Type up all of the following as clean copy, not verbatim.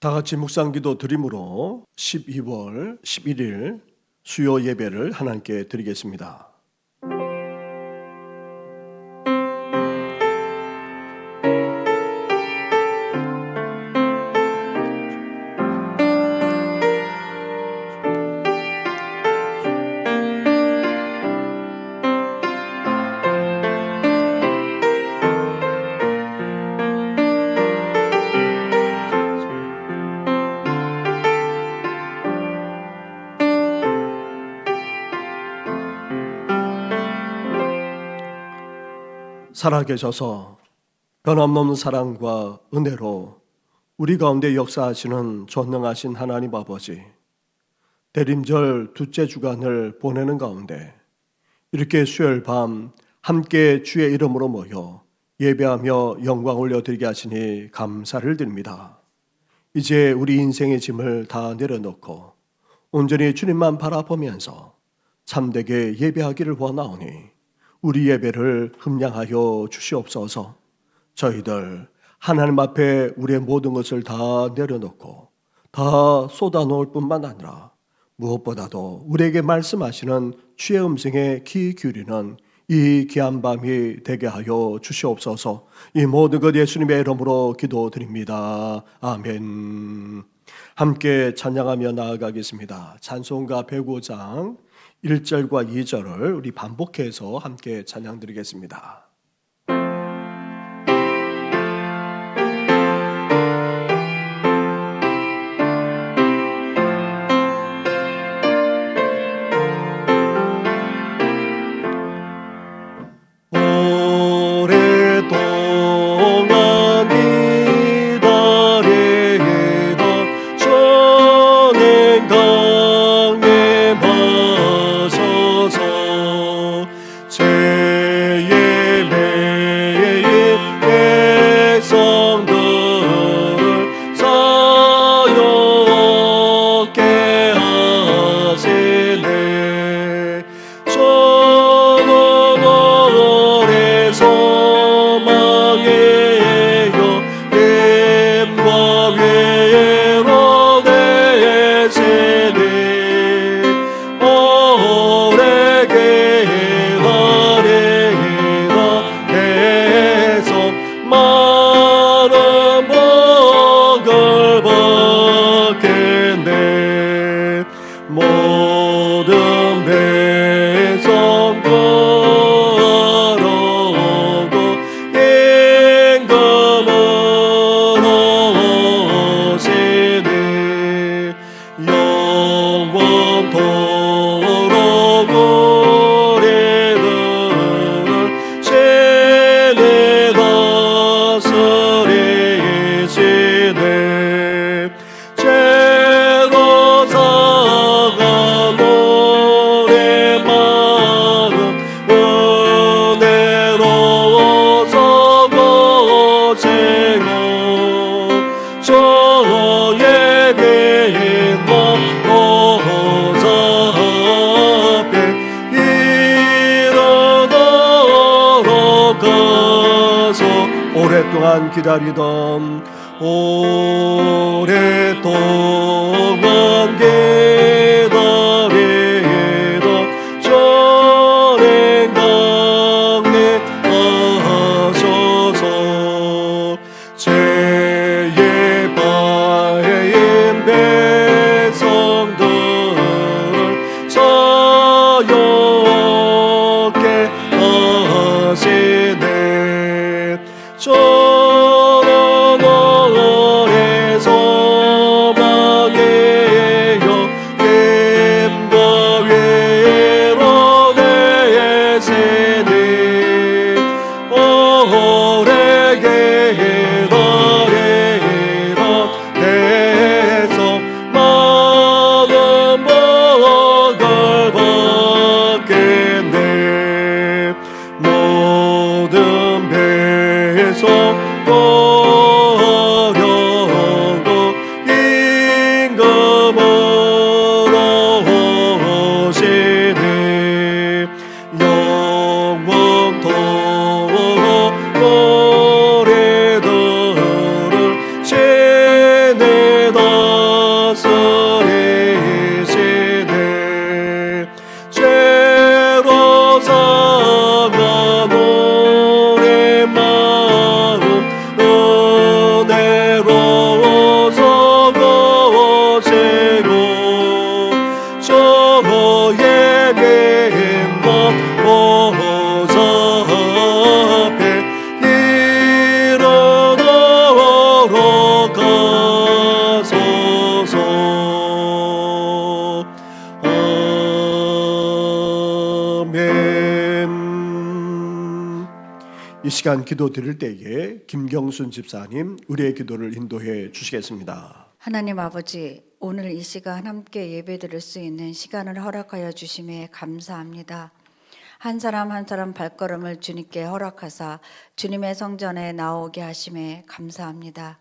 다 같이 묵상기도 드림으로 12월 11일 수요 예배를 하나님께 드리겠습니다. 살아계셔서 변함없는 사랑과 은혜로 우리 가운데 역사하시는 전능하신 하나님 아버지, 대림절 둘째 주간을 보내는 가운데 이렇게 수요일 밤 함께 주의 이름으로 모여 예배하며 영광 올려드리게 하시니 감사를 드립니다. 이제 우리 인생의 짐을 다 내려놓고 온전히 주님만 바라보면서 참되게 예배하기를 원하오니 우리 예배를 흠량하여 주시옵소서. 저희들 하나님 앞에 우리의 모든 것을 다 내려놓고 다 쏟아놓을 뿐만 아니라 무엇보다도 우리에게 말씀하시는 주의 음성에 귀 기울이는 이 귀한 밤이 되게 하여 주시옵소서. 이 모든 것 예수님의 이름으로 기도드립니다. 아멘. 함께 찬양하며 나아가겠습니다. 찬송가 105장 1절과 2절을 우리 반복해서 함께 찬양 드리겠습니다. 오랫동안 기다리던 오랫동안 기다리던 전행 강림하셔서 제 예배인 백성들을 사역게 하시네. 저런 오래 소망의 이 시간 기도 드릴 때에 김경순 집사님 우리의 기도를 인도해 주시겠습니다. 하나님 아버지, 오늘 이 시간 함께 예배드릴 수 있는 시간을 허락하여 주심에 감사합니다. 한 사람 한 사람 발걸음을 주님께 허락하사 주님의 성전에 나오게 하심에 감사합니다.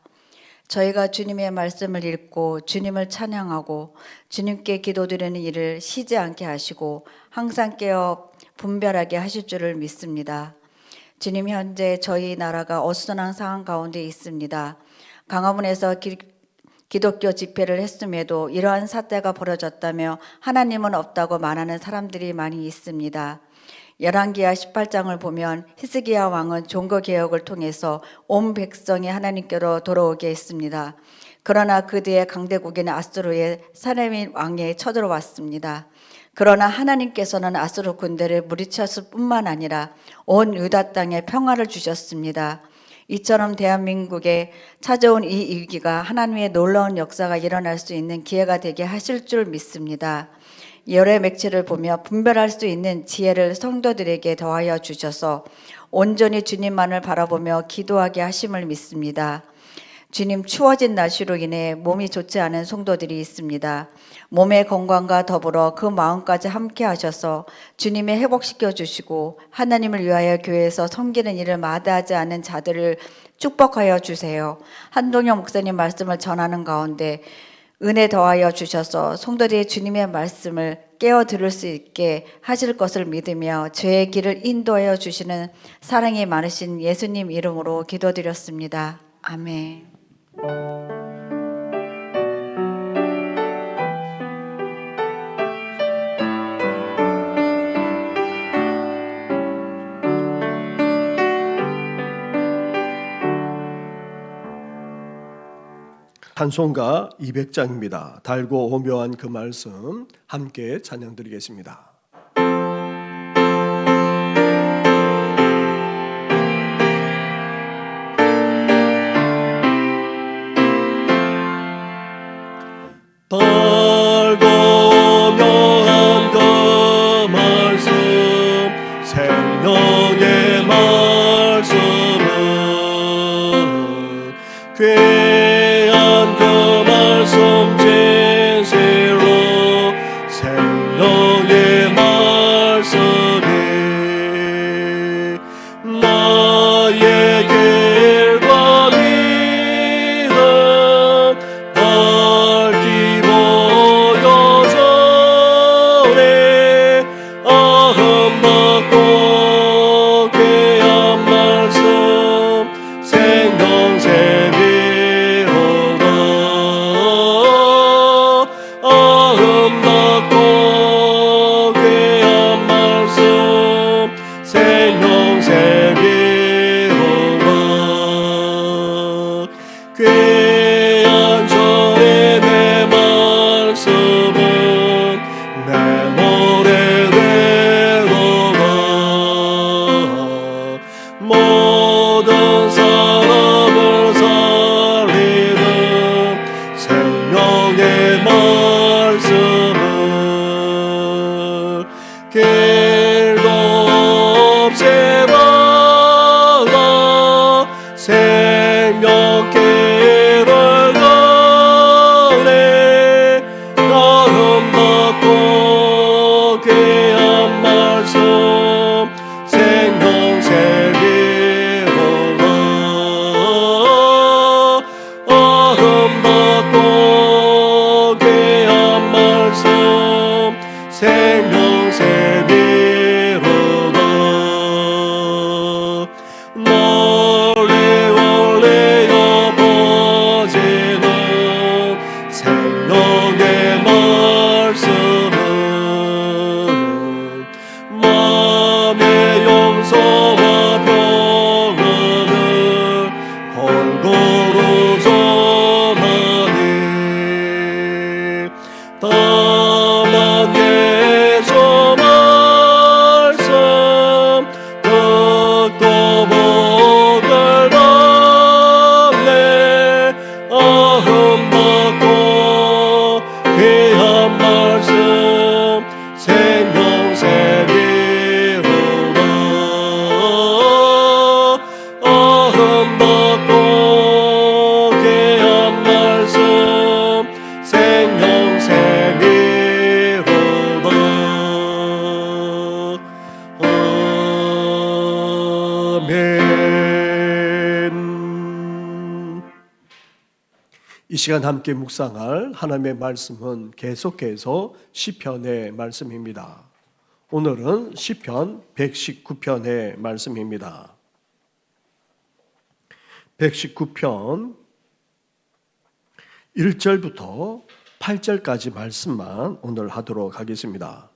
저희가 주님의 말씀을 읽고 주님을 찬양하고 주님께 기도드리는 일을 쉬지 않게 하시고 항상 깨어 분별하게 하실 줄을 믿습니다. 주님, 현재 저희 나라가 어수선한 상황 가운데 있습니다. 강화문에서 기독교 집회를 했음에도 이러한 사태가 벌어졌다며 하나님은 없다고 말하는 사람들이 많이 있습니다. 열왕기하 18장을 보면 히스기야 왕은 종교개혁을 통해서 온 백성이 하나님께로 돌아오게 했습니다. 그러나 그 뒤에 강대국인 아수르의 사네립 왕이 쳐들어왔습니다. 그러나 하나님께서는 아수르 군대를 물리쳤을 뿐만 아니라 온 유다 땅에 평화를 주셨습니다. 이처럼 대한민국에 찾아온 이 위기가 하나님의 놀라운 역사가 일어날 수 있는 기회가 되게 하실 줄 믿습니다. 열의 맥체를 보며 분별할 수 있는 지혜를 성도들에게 더하여 주셔서 온전히 주님만을 바라보며 기도하게 하심을 믿습니다. 주님, 추워진 날씨로 인해 몸이 좋지 않은 성도들이 있습니다. 몸의 건강과 더불어 그 마음까지 함께 하셔서 주님의 회복시켜 주시고 하나님을 위하여 교회에서 섬기는 일을 마다하지 않은 자들을 축복하여 주세요. 한동영 목사님 말씀을 전하는 가운데 은혜 더하여 주셔서 성도들이 주님의 말씀을 깨어 들을 수 있게 하실 것을 믿으며 죄의 길을 인도하여 주시는 사랑이 많으신 예수님 이름으로 기도드렸습니다. 아멘. 찬송가 200장입니다. 달고 오묘한 그 말씀 함께 찬양 드리겠습니다. 달고 오묘한 그 말씀 생명의 말씀은 귀한 그 말씀 진실로 생명의 말씀이 나의 길과 믿음 밝히 보여주네. 아름답고 귀한 말씀 생명샘이로다. 아름답고 귀한 말씀 생명샘이로다. 귀한 주님의 말씀은 내 노래대로가 모든 사람을 살리는 생명의 말씀은 길도 없이 나가 생명길을 가네. 아름답고 귀한 말씀 생명샘이로다. 아름답고 귀한 말씀 생명샘이로다. 멀리 울리어 퍼지는 생명의 말씀은 마음의 용서와 평안을 골고루 전하네. 이 시간 함께 묵상할 하나님의 말씀은 계속해서 시편의 말씀입니다. 오늘은 시편 119편의 말씀입니다. 119편 1절부터 8절까지 말씀만 오늘 하도록 하겠습니다.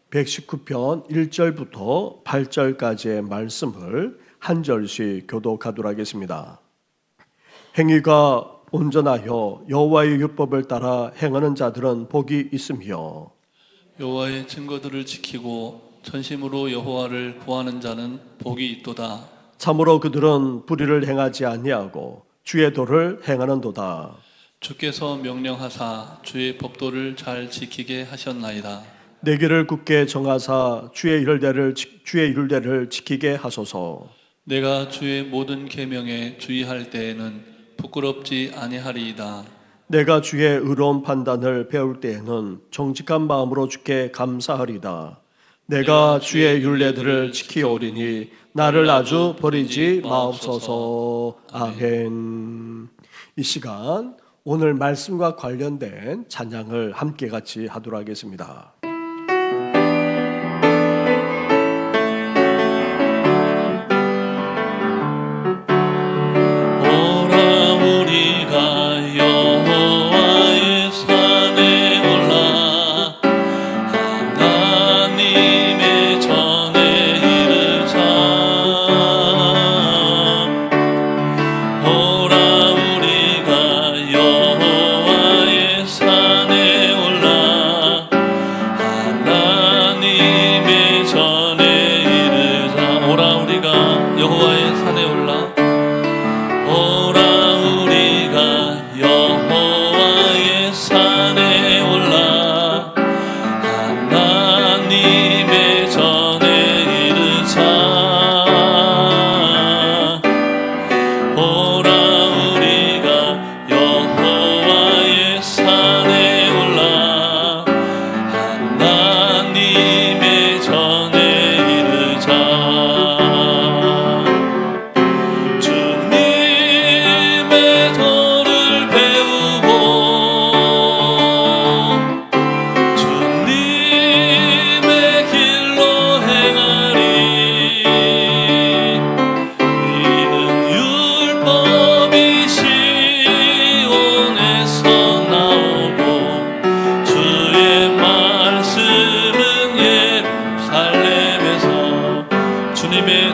119편 1절부터 8절까지의 말씀을 한 절씩 교독하도록 하겠습니다. 행위가 온전하여 여호와의 율법을 따라 행하는 자들은 복이 있으며 여호와의 증거들을 지키고 전심으로 여호와를 구하는 자는 복이 있도다. 참으로 그들은 불의를 행하지 아니하고 주의 도를 행하는도다. 주께서 명령하사 주의 법도를 잘 지키게 하셨나이다. 내 길을 굳게 정하사 주의 율례를 지키게 하소서. 내가 주의 모든 계명에 주의할 때에는 부끄럽지 아니하리이다. 내가 주의 의로운 판단을 배울 때에는 정직한 마음으로 주께 감사하리다. 내가 주의 율례들을 지키오리니 나를 아주 버리지 마옵소서. 아멘. 이 시간 오늘 말씀과 관련된 찬양을 함께 같이 하도록 하겠습니다.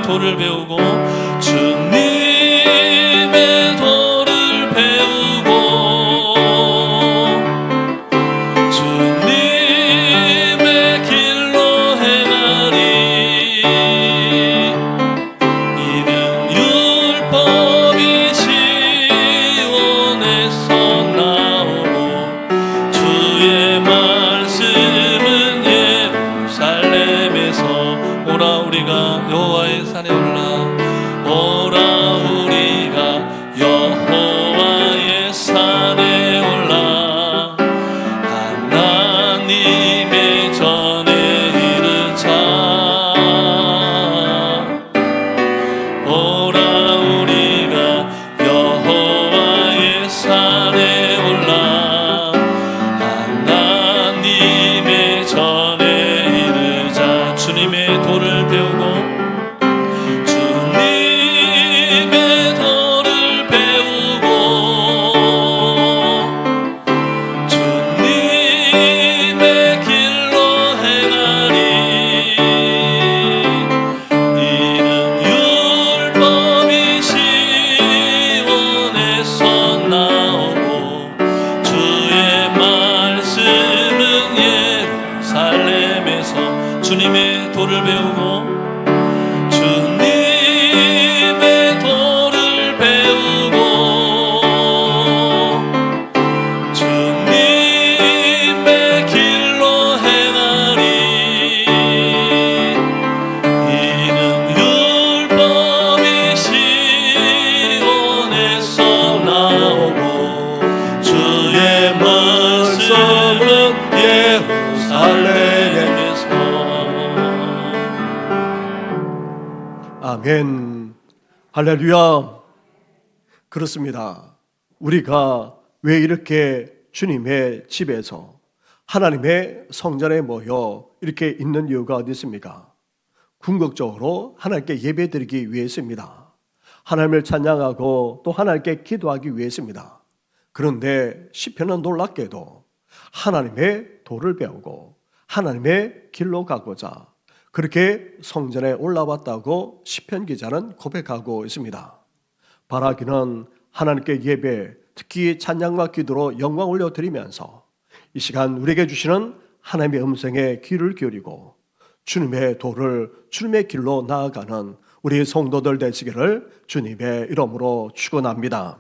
도를 배우고 주님의 도를 배우고 주님의 길로 행하리. 이는 율법이 시온에서 나오고 주의 말씀은 예루살렘에서 오라. 우리가 여호와의 산에 올라 오라. 우리가 여호와의 산에 올라 하나님의 전에 이르자. 오라. 우리가 여호와의 산에 올라 하나님의 전에 이르자. 주님의 도를 배우고 주님의 도를 배우고 주님의 도를 배우고 주님의 길로 행하리. 이는 율법이 시온에서 나오고 주의 말씀은 예루살렘에서. 아멘. 할렐루야. 그렇습니다. 우리가 왜 이렇게 주님의 집에서 하나님의 성전에 모여 이렇게 있는 이유가 어디 있습니까? 궁극적으로 하나님께 예배드리기 위해서입니다. 하나님을 찬양하고 또 하나님께 기도하기 위해서입니다. 그런데 시편은 놀랍게도 하나님의 도를 배우고 하나님의 길로 가고자 그렇게 성전에 올라왔다고 시편 기자는 고백하고 있습니다. 바라기는 하나님께 예배, 특히 찬양과 기도로 영광 올려드리면서 이 시간 우리에게 주시는 하나님의 음성에 귀를 기울이고 주님의 도를 주님의 길로 나아가는 우리 성도들 되시기를 주님의 이름으로 축원합니다.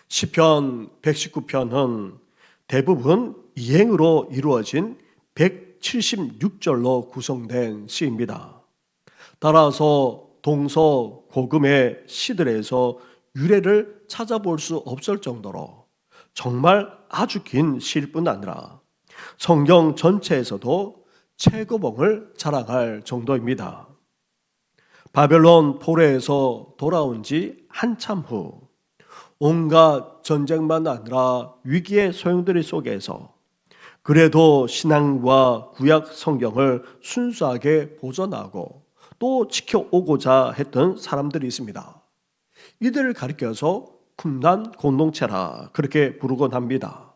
시편 119편은 대부분 이행으로 이루어진 176절로 구성된 시입니다. 따라서 동서 고금의 시들에서 유래를 찾아볼 수 없을 정도로 정말 아주 긴 시일 뿐 아니라 성경 전체에서도 최고봉을 자랑할 정도입니다. 바벨론 포로에서 돌아온 지 한참 후 온갖 전쟁만 아니라 위기의 소용돌이 속에서 그래도 신앙과 구약 성경을 순수하게 보존하고 또 지켜오고자 했던 사람들이 있습니다. 이들을 가리켜서 쿰난 공동체라 그렇게 부르곤 합니다.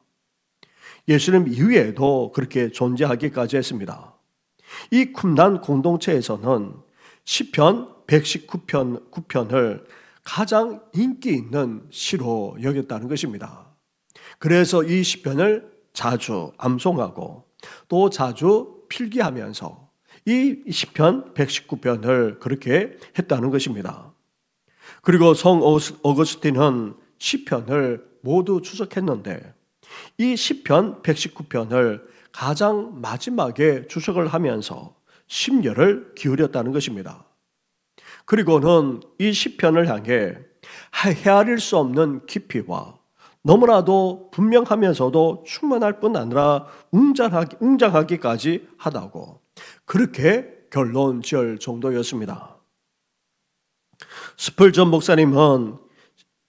예수님 이후에도 그렇게 존재하기까지 했습니다. 이 쿰난 공동체에서는 시편 119편을 가장 인기 있는 시로 여겼다는 것입니다. 그래서 이 시편을 자주 암송하고 또 자주 필기하면서 이 시편 119편을 그렇게 했다는 것입니다. 그리고 성 어거스틴은 시편을 모두 추적했는데 이 시편 119편을 가장 마지막에 추적을 하면서 심려를 기울였다는 것입니다. 그리고는 이 시편을 향해 헤아릴 수 없는 깊이와 너무나도 분명하면서도 충만할 뿐 아니라 웅장하기까지 하다고 그렇게 결론 지을 정도였습니다. 스펄전 목사님은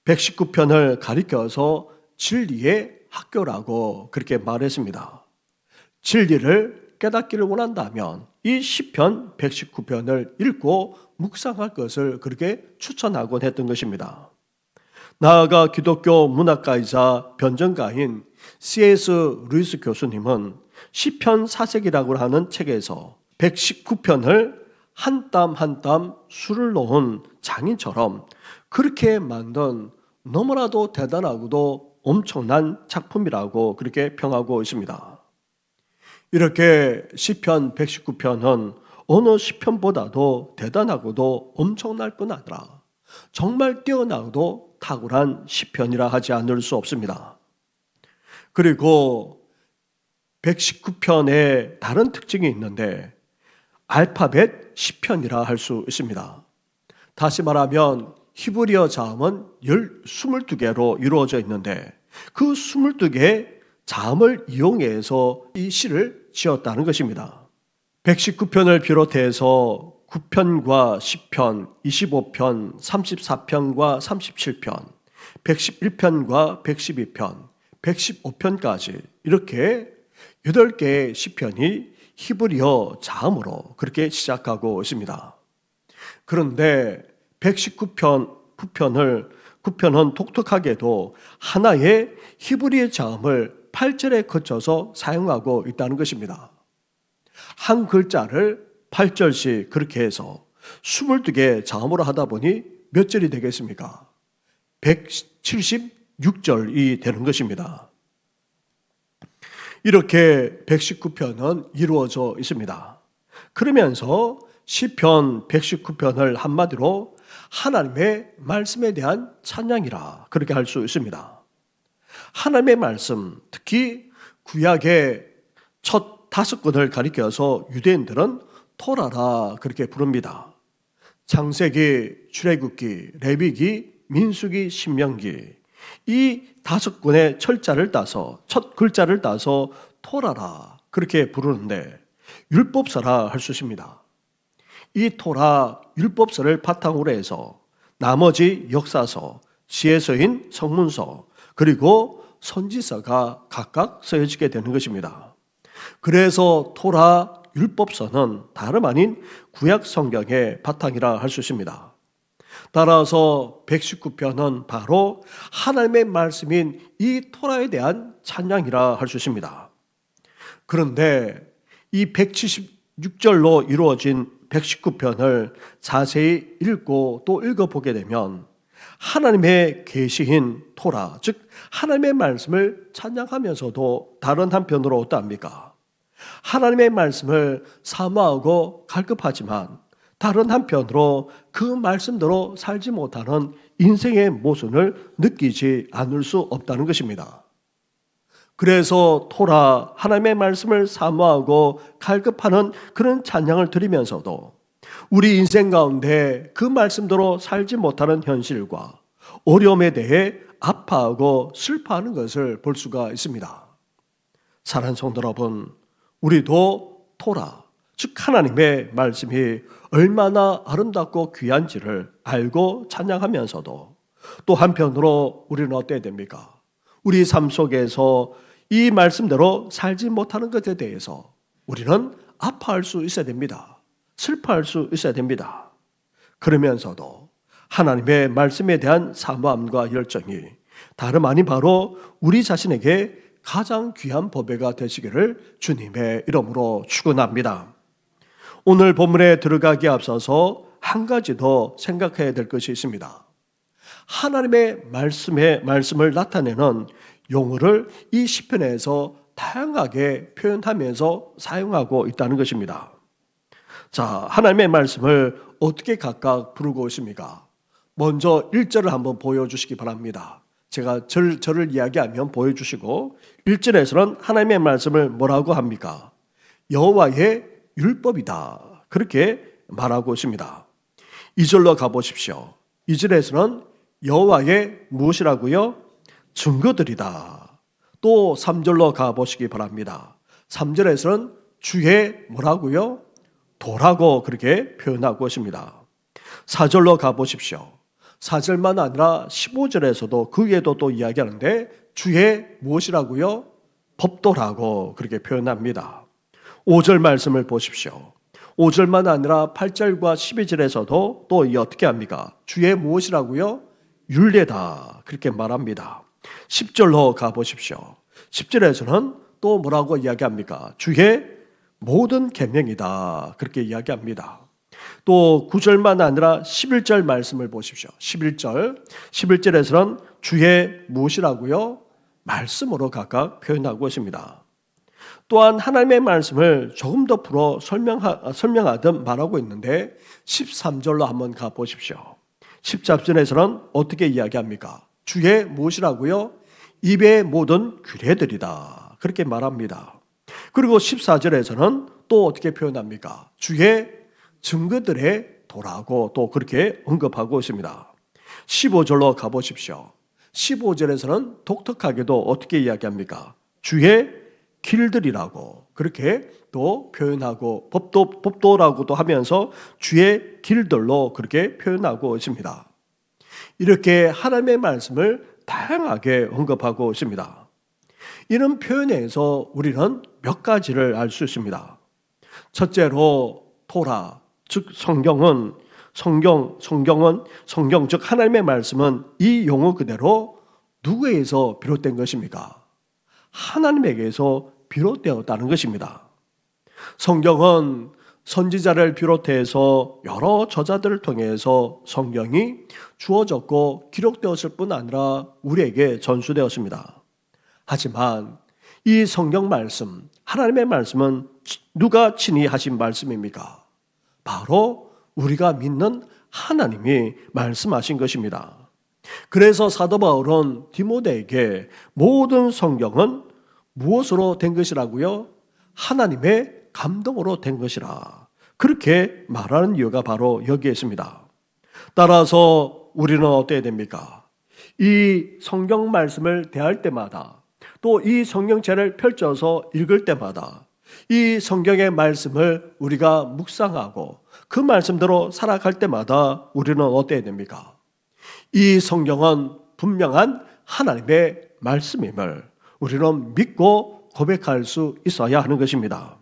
119편을 가리켜서 진리의 학교라고 그렇게 말했습니다. 진리를 깨닫기를 원한다면 이 시편 119편을 읽고 묵상할 것을 그렇게 추천하곤 했던 것입니다. 나아가 기독교 문학가이자 변증가인 C.S. 루이스 교수님은 시편 사색이라고 하는 책에서 119편을 한 땀 한 땀 수를 놓은 장인처럼 그렇게 만든 너무나도 대단하고도 엄청난 작품이라고 그렇게 평하고 있습니다. 이렇게 시편 119편은 어느 시편보다도 대단하고도 엄청날 뿐 아니라 정말 뛰어나고도 탁월한 시편이라 하지 않을 수 없습니다. 그리고 119편에 다른 특징이 있는데 알파벳 시편이라 할 수 있습니다. 다시 말하면 히브리어 자음은 22개로 이루어져 있는데 그 22개의 자음을 이용해서 이 시를 지었다는 것입니다. 119편을 비롯해서 9편과 10편, 25편, 34편과 37편, 111편과 112편, 115편까지 이렇게 8개의 시편이 히브리어 자음으로 그렇게 시작하고 있습니다. 그런데 9편은 독특하게도 하나의 히브리어 자음을 8절에 거쳐서 사용하고 있다는 것입니다. 한 글자를 8절씩 그렇게 해서 22개 자음으로 하다 보니 몇 절이 되겠습니까? 176절이 되는 것입니다. 이렇게 119편은 이루어져 있습니다. 그러면서 시편 119편을 한마디로 하나님의 말씀에 대한 찬양이라 그렇게 할 수 있습니다. 하나님의 말씀, 특히 구약의 첫 5권을 가리켜서 유대인들은 토라라 그렇게 부릅니다. 창세기, 출애굽기, 레위기, 민수기, 신명기 이 5권의 철자를 따서 첫 글자를 따서 토라라 그렇게 부르는데 율법서라 할 수 있습니다. 이 토라 율법서를 바탕으로 해서 나머지 역사서, 시에서인 성문서, 그리고 선지서가 각각 쓰여지게 되는 것입니다. 그래서 토라 율법서는 다름 아닌 구약 성경의 바탕이라 할 수 있습니다. 따라서 119편은 바로 하나님의 말씀인 이 토라에 대한 찬양이라 할 수 있습니다. 그런데 이 176절로 이루어진 119편을 자세히 읽고 또 읽어보게 되면 하나님의 계시인 토라, 즉 하나님의 말씀을 찬양하면서도 다른 한편으로 어떠합니까? 하나님의 말씀을 사모하고 갈급하지만 다른 한편으로 그 말씀대로 살지 못하는 인생의 모순을 느끼지 않을 수 없다는 것입니다. 그래서 토라, 하나님의 말씀을 사모하고 갈급하는 그런 찬양을 드리면서도 우리 인생 가운데 그 말씀대로 살지 못하는 현실과 어려움에 대해 아파하고 슬퍼하는 것을 볼 수가 있습니다. 사랑하는 성도 여러분, 우리도 토라, 즉 하나님의 말씀이 얼마나 아름답고 귀한지를 알고 찬양하면서도 또 한편으로 우리는 어때야 됩니까? 우리 삶 속에서 이 말씀대로 살지 못하는 것에 대해서 우리는 아파할 수 있어야 됩니다. 슬퍼할 수 있어야 됩니다. 그러면서도 하나님의 말씀에 대한 사모함과 열정이 다름 아닌 바로 우리 자신에게 가장 귀한 보배가 되시기를 주님의 이름으로 축원합니다. 오늘 본문에 들어가기에 앞서서 한 가지 더 생각해야 될 것이 있습니다. 하나님의 말씀을 나타내는 용어를 이 시편에서 다양하게 표현하면서 사용하고 있다는 것입니다. 자, 하나님의 말씀을 어떻게 각각 부르고 있습니까? 먼저 1절을 한번 보여주시기 바랍니다. 제가 절을 이야기하면 보여주시고 1절에서는 하나님의 말씀을 뭐라고 합니까? 여호와의 율법이다. 그렇게 말하고 있습니다. 2절로 가보십시오. 2절에서는 여호와의 무엇이라고요? 증거들이다. 또 3절로 가보시기 바랍니다. 3절에서는 주의 뭐라고요? 도라고 그렇게 표현하고 있습니다. 4절로 가보십시오. 4절만 아니라 15절에서도 그 위에도 또 이야기하는데 주의 무엇이라고요? 법도라고 그렇게 표현합니다. 5절 말씀을 보십시오. 5절만 아니라 8절과 12절에서도 또 어떻게 합니까? 주의 무엇이라고요? 율례다 그렇게 말합니다. 10절로 가보십시오. 10절에서는 또 뭐라고 이야기합니까? 주의 모든 계명이다 그렇게 이야기합니다. 또 9절만 아니라 11절 말씀을 보십시오. 11절에서는 주의 무엇이라고요? 말씀으로 각각 표현하고 있습니다. 또한 하나님의 말씀을 조금 더 풀어 설명하듯 말하고 있는데 13절로 한번 가보십시오. 14절에서는 어떻게 이야기합니까? 주의 무엇이라고요? 입의 모든 규례들이다 그렇게 말합니다. 그리고 14절에서는 또 어떻게 표현합니까? 주의 증거들의 도라고 또 그렇게 언급하고 있습니다. 15절로 가보십시오. 15절에서는 독특하게도 어떻게 이야기합니까? 주의 길들이라고 그렇게 또 표현하고 법도라고도 하면서 주의 길들로 그렇게 표현하고 있습니다. 이렇게 하나님의 말씀을 다양하게 언급하고 있습니다. 이런 표현에서 우리는 몇 가지를 알 수 있습니다. 첫째로 토라, 즉 성경 즉 하나님의 말씀은 이 용어 그대로 누구에게서 비롯된 것입니까? 하나님에게서 비롯되었다는 것입니다. 성경은 선지자를 비롯해서 여러 저자들을 통해서 성경이 주어졌고 기록되었을 뿐 아니라 우리에게 전수되었습니다. 하지만 이 성경 말씀, 하나님의 말씀은 누가 친히 하신 말씀입니까? 바로 우리가 믿는 하나님이 말씀하신 것입니다. 그래서 사도 바울은 디모데에게 모든 성경은 무엇으로 된 것이라고요? 하나님의 감동으로 된 것이라. 그렇게 말하는 이유가 바로 여기에 있습니다. 따라서 우리는 어때야 됩니까? 이 성경 말씀을 대할 때마다 또 이 성경책을 펼쳐서 읽을 때마다 이 성경의 말씀을 우리가 묵상하고 그 말씀대로 살아갈 때마다 우리는 어때야 됩니까? 이 성경은 분명한 하나님의 말씀임을 우리는 믿고 고백할 수 있어야 하는 것입니다.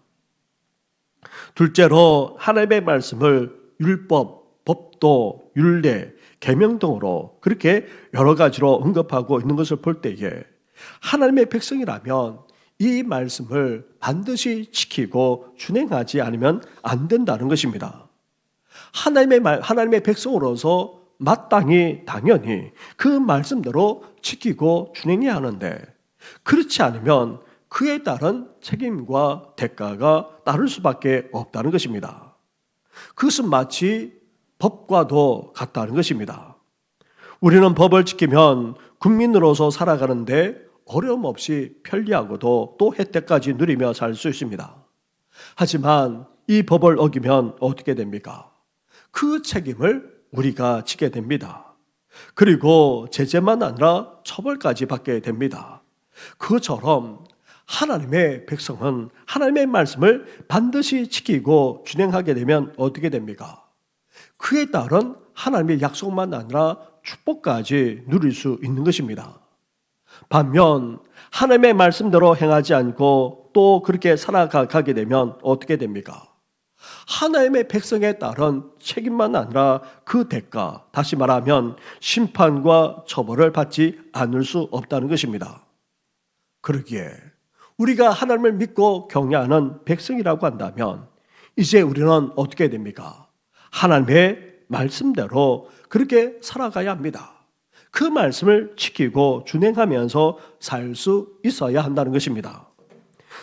둘째로 하나님의 말씀을 율법, 법도, 율례, 계명 등으로 그렇게 여러 가지로 언급하고 있는 것을 볼 때에 하나님의 백성이라면 이 말씀을 반드시 지키고 준행하지 않으면 안 된다는 것입니다. 하나님의 백성으로서 마땅히 당연히 그 말씀대로 지키고 준행해야 하는데 그렇지 않으면 그에 따른 책임과 대가가 따를 수밖에 없다는 것입니다. 그것은 마치 법과도 같다는 것입니다. 우리는 법을 지키면 국민으로서 살아가는데 어려움 없이 편리하고도 또 혜택까지 누리며 살 수 있습니다. 하지만 이 법을 어기면 어떻게 됩니까? 그 책임을 우리가 지게 됩니다. 그리고 제재만 아니라 처벌까지 받게 됩니다. 그것처럼 하나님의 백성은 하나님의 말씀을 반드시 지키고 준행하게 되면 어떻게 됩니까? 그에 따른 하나님의 약속만 아니라 축복까지 누릴 수 있는 것입니다. 반면 하나님의 말씀대로 행하지 않고 또 그렇게 살아가게 되면 어떻게 됩니까? 하나님의 백성에 따른 책임만 아니라 그 대가, 다시 말하면 심판과 처벌을 받지 않을 수 없다는 것입니다. 그러기에 우리가 하나님을 믿고 경외하는 백성이라고 한다면 이제 우리는 어떻게 됩니까? 하나님의 말씀대로 그렇게 살아가야 합니다. 그 말씀을 지키고 준행하면서 살 수 있어야 한다는 것입니다.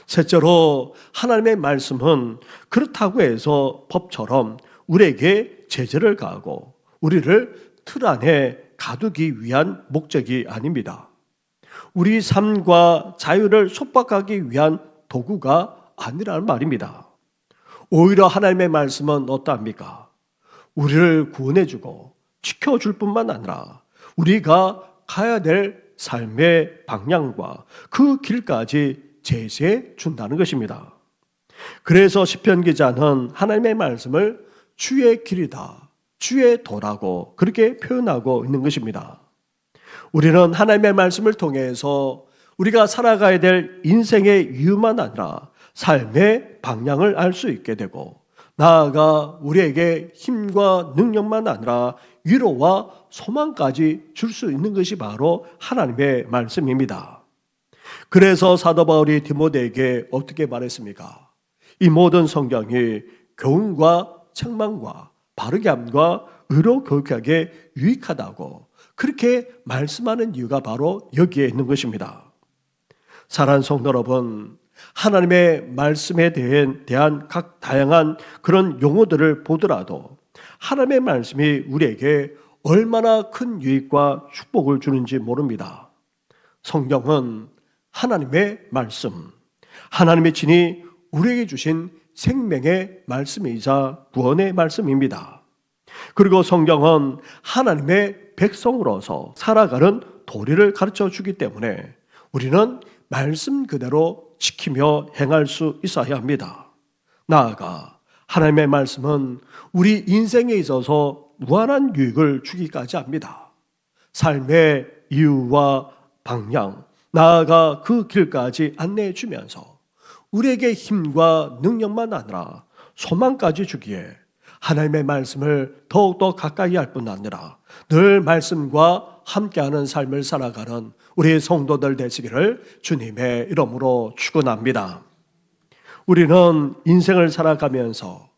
셋째로 하나님의 말씀은 그렇다고 해서 법처럼 우리에게 제재를 가하고 우리를 틀 안에 가두기 위한 목적이 아닙니다. 우리 삶과 자유를 속박하기 위한 도구가 아니라는 말입니다. 오히려 하나님의 말씀은 어떠합니까? 우리를 구원해주고 지켜줄 뿐만 아니라 우리가 가야 될 삶의 방향과 그 길까지 제시해 준다는 것입니다. 그래서 시편 기자는 하나님의 말씀을 주의 길이다, 주의 도라고 그렇게 표현하고 있는 것입니다. 우리는 하나님의 말씀을 통해서 우리가 살아가야 될 인생의 이유만 아니라 삶의 방향을 알 수 있게 되고 나아가 우리에게 힘과 능력만 아니라 위로와 소망까지 줄 수 있는 것이 바로 하나님의 말씀입니다. 그래서 사도 바울이 디모데에게 어떻게 말했습니까? 이 모든 성경이 교훈과 책망과 바르게 함과 의로 교육하게 유익하다고 그렇게 말씀하는 이유가 바로 여기에 있는 것입니다. 사랑하는 성도 여러분, 하나님의 말씀에 대한 각 다양한 그런 용어들을 보더라도 하나님의 말씀이 우리에게 얼마나 큰 유익과 축복을 주는지 모릅니다. 성경은 하나님의 말씀, 하나님의 친히 우리에게 주신 생명의 말씀이자 구원의 말씀입니다. 그리고 성경은 하나님의 백성으로서 살아가는 도리를 가르쳐 주기 때문에 우리는 말씀 그대로 지키며 행할 수 있어야 합니다. 나아가 하나님의 말씀은 우리 인생에 있어서 무한한 유익을 주기까지 합니다. 삶의 이유와 방향, 나아가 그 길까지 안내해 주면서 우리에게 힘과 능력만 아니라 소망까지 주기에 하나님의 말씀을 더욱더 가까이 할 뿐 아니라 늘 말씀과 함께하는 삶을 살아가는 우리 성도들 되시기를 주님의 이름으로 축원합니다. 우리는 인생을 살아가면서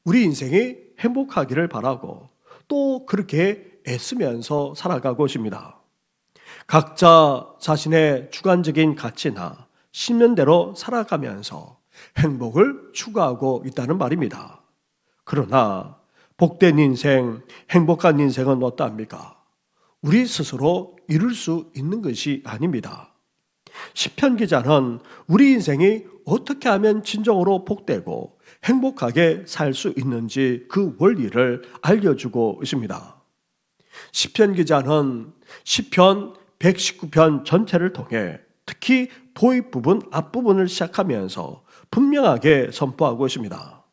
우리 인생이 행복하기를 바라고 또 그렇게 애쓰면서 살아가고 있습니다. 각자 자신의 주관적인 가치나 신념대로 살아가면서 행복을 추구하고 있다는 말입니다. 그러나 복된 인생, 행복한 인생은 어떠합니까? 우리 스스로 이룰 수 있는 것이 아닙니다. 시편 기자는 우리 인생이 어떻게 하면 진정으로 복되고 행복하게 살 수 있는지 그 원리를 알려주고 있습니다. 시편 기자는 시편 119편 전체를 통해 특히 도입 부분 앞부분을 시작하면서 분명하게 선포하고 있습니다.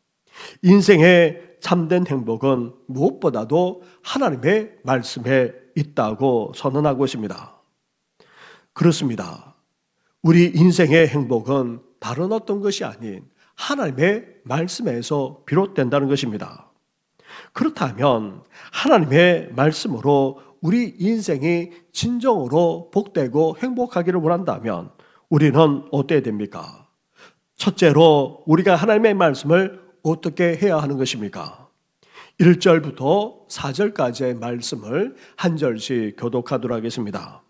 인생의 참된 행복은 무엇보다도 하나님의 말씀에 있다고 선언하고 있습니다. 그렇습니다. 우리 인생의 행복은 다른 어떤 것이 아닌 하나님의 말씀에서 비롯된다는 것입니다. 그렇다면 하나님의 말씀으로 우리 인생이 진정으로 복되고 행복하기를 원한다면 우리는 어때야 됩니까? 첫째로 우리가 하나님의 말씀을 어떻게 해야 하는 것입니까? 1절부터 4절까지의 말씀을 한 절씩 교독하도록 하겠습니다.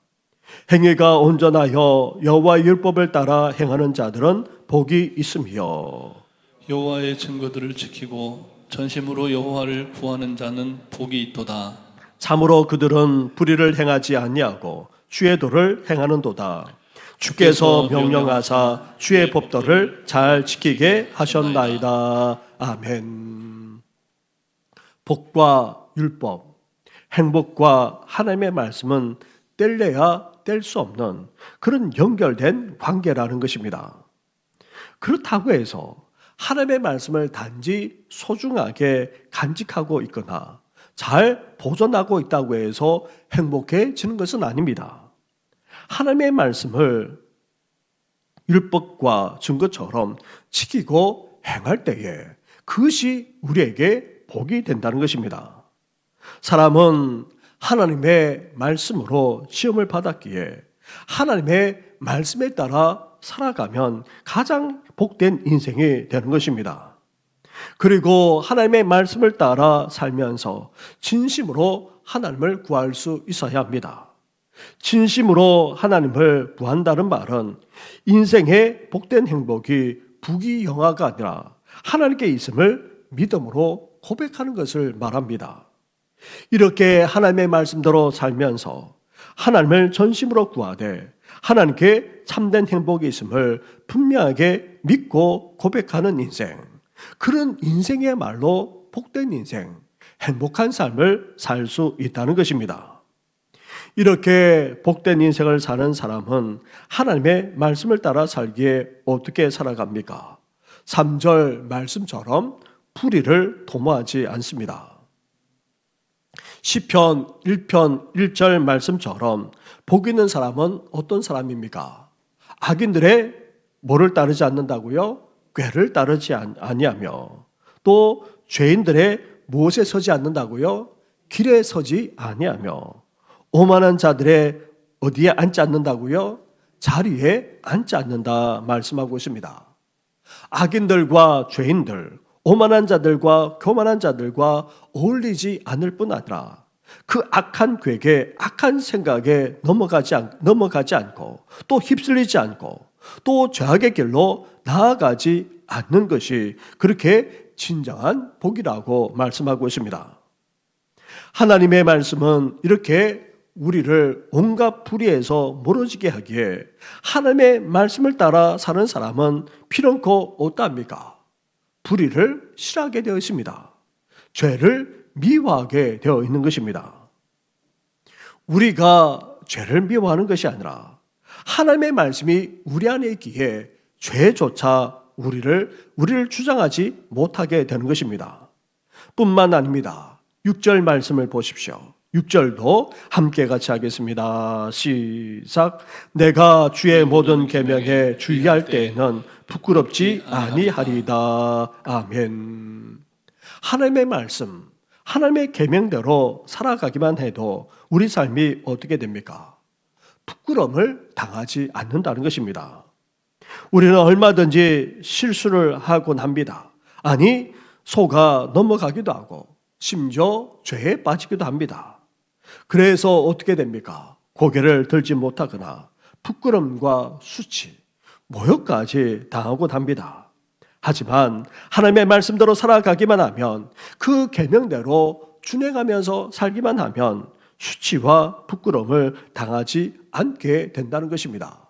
행위가 온전하여 여호와의 율법을 따라 행하는 자들은 복이 있으며 여호와의 증거들을 지키고 전심으로 여호와를 구하는 자는 복이 있도다. 참으로 그들은 불의를 행하지 아니하고 주의 도를 행하는도다. 주께서 명령하사 주의 법도를 잘 지키게 하셨나이다. 아멘. 복과 율법, 행복과 하나님의 말씀은 뗄래야 뗄 수 없는 그런 연결된 관계라는 것입니다. 그렇다고 해서 하나님의 말씀을 단지 소중하게 간직하고 있거나 잘 보존하고 있다고 해서 행복해지는 것은 아닙니다. 하나님의 말씀을 율법과 증거처럼 지키고 행할 때에 그것이 우리에게 복이 된다는 것입니다. 사람은 하나님의 말씀으로 시험을 받았기에 하나님의 말씀에 따라 살아가면 가장 복된 인생이 되는 것입니다. 그리고 하나님의 말씀을 따라 살면서 진심으로 하나님을 구할 수 있어야 합니다. 진심으로 하나님을 구한다는 말은 인생의 복된 행복이 부귀영화가 아니라 하나님께 있음을 믿음으로 고백하는 것을 말합니다. 이렇게 하나님의 말씀대로 살면서 하나님을 전심으로 구하되 하나님께 참된 행복이 있음을 분명하게 믿고 고백하는 인생, 그런 인생이야말로 복된 인생, 행복한 삶을 살 수 있다는 것입니다. 이렇게 복된 인생을 사는 사람은 하나님의 말씀을 따라 살기에 어떻게 살아갑니까? 3절 말씀처럼 불의를 도모하지 않습니다. 시편 1편 1절 말씀처럼 복 있는 사람은 어떤 사람입니까? 악인들의 뭐를 따르지 않는다고요? 꾀를 따르지 아니하며, 또 죄인들의 무엇에 서지 않는다고요? 길에 서지 아니하며, 오만한 자들의 어디에 앉지 않는다고요? 자리에 앉지 않는다 말씀하고 있습니다. 악인들과 죄인들, 오만한 자들과 교만한 자들과 어울리지 않을 뿐 아니라 그 악한 궤에 악한 생각에 넘어가지 않고 또 휩쓸리지 않고 또 죄악의 길로 나아가지 않는 것이 그렇게 진정한 복이라고 말씀하고 있습니다. 하나님의 말씀은 이렇게 우리를 온갖 불의에서 멀어지게 하기에 하나님의 말씀을 따라 사는 사람은 피렁코 어떠합니까? 불의를 싫어하게 되어 있습니다. 죄를 미워하게 되어 있는 것입니다. 우리가 죄를 미워하는 것이 아니라 하나님의 말씀이 우리 안에 있기에 죄조차 우리를 주장하지 못하게 되는 것입니다. 뿐만 아닙니다. 6절 말씀을 보십시오. 6절도 함께 같이 하겠습니다. 시작. 내가 주의 모든 계명에 주의할 때에는 부끄럽지 아니하리다. 아멘. 하나님의 말씀, 하나님의 계명대로 살아가기만 해도 우리 삶이 어떻게 됩니까? 부끄러움을 당하지 않는다는 것입니다. 우리는 얼마든지 실수를 하곤 합니다. 아니, 속아 넘어가기도 하고 심지어 죄에 빠지기도 합니다. 그래서 어떻게 됩니까? 고개를 들지 못하거나 부끄러움과 수치, 모욕까지 당하곤 합니다. 하지만 하나님의 말씀대로 살아가기만 하면, 그 계명대로 준행하면서 살기만 하면 수치와 부끄러움을 당하지 않게 된다는 것입니다.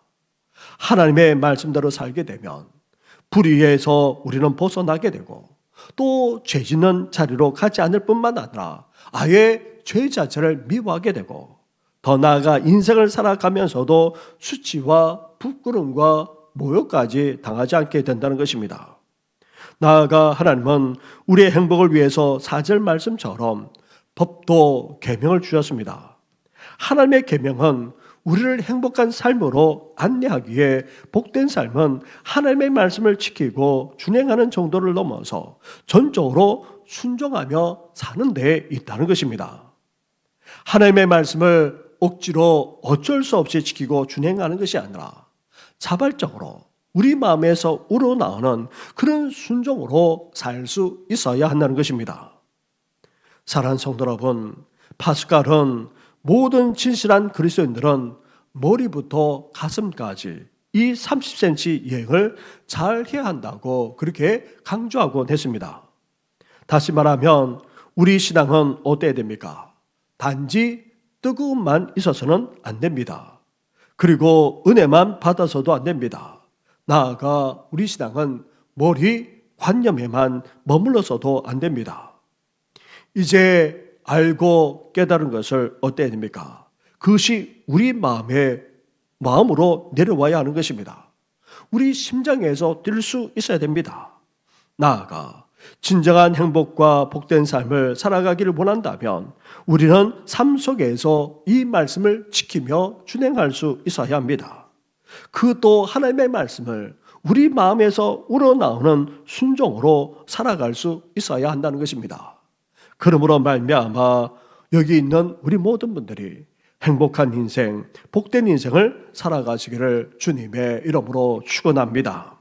하나님의 말씀대로 살게 되면 불의에서 우리는 벗어나게 되고 또 죄짓는 자리로 가지 않을 뿐만 아니라 아예 죄 자체를 미워하게 되고, 더 나아가 인생을 살아가면서도 수치와 부끄러움과 모욕까지 당하지 않게 된다는 것입니다. 나아가 하나님은 우리의 행복을 위해서 4절 말씀처럼 법도 계명을 주셨습니다. 하나님의 계명은 우리를 행복한 삶으로 안내하기 위해 복된 삶은 하나님의 말씀을 지키고 준행하는 정도를 넘어서 전적으로 순종하며 사는 데 있다는 것입니다. 하나님의 말씀을 억지로 어쩔 수 없이 지키고 준행하는 것이 아니라 자발적으로 우리 마음에서 우러나오는 그런 순종으로 살 수 있어야 한다는 것입니다. 사랑하는 성도 여러분, 파스칼은 모든 진실한 그리스도인들은 머리부터 가슴까지 이 30cm 여행을 잘 해야 한다고 그렇게 강조하곤 했습니다. 다시 말하면 우리 신앙은 어때야 됩니까? 단지 뜨거움만 있어서는 안 됩니다. 그리고 은혜만 받아서도 안 됩니다. 나아가 우리 신앙은 머리 관념에만 머물러서도 안 됩니다. 이제 알고 깨달은 것을 어때야 됩니까? 그것이 우리 마음으로 내려와야 하는 것입니다. 우리 심장에서 뛸 수 있어야 됩니다. 나아가 진정한 행복과 복된 삶을 살아가기를 원한다면 우리는 삶 속에서 이 말씀을 지키며 준행할 수 있어야 합니다. 그것도 하나님의 말씀을 우리 마음에서 우러나오는 순종으로 살아갈 수 있어야 한다는 것입니다. 그러므로 말미암아 여기 있는 우리 모든 분들이 행복한 인생, 복된 인생을 살아가시기를 주님의 이름으로 축원합니다.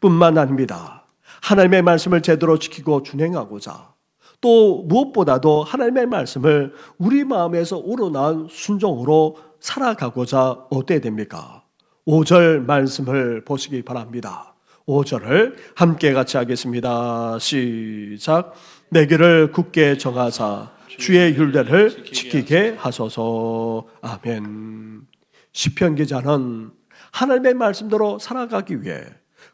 뿐만 아닙니다. 하나님의 말씀을 제대로 지키고 준행하고자 또 무엇보다도 하나님의 말씀을 우리 마음에서 우러나온 순종으로 살아가고자 어때야 됩니까? 5절 말씀을 보시기 바랍니다. 5절을 함께 같이 하겠습니다. 시작. 내 길을 굳게 정하사 주의 율례를 지키게 하소서. 아멘. 시편 기자는 하나님의 말씀대로 살아가기 위해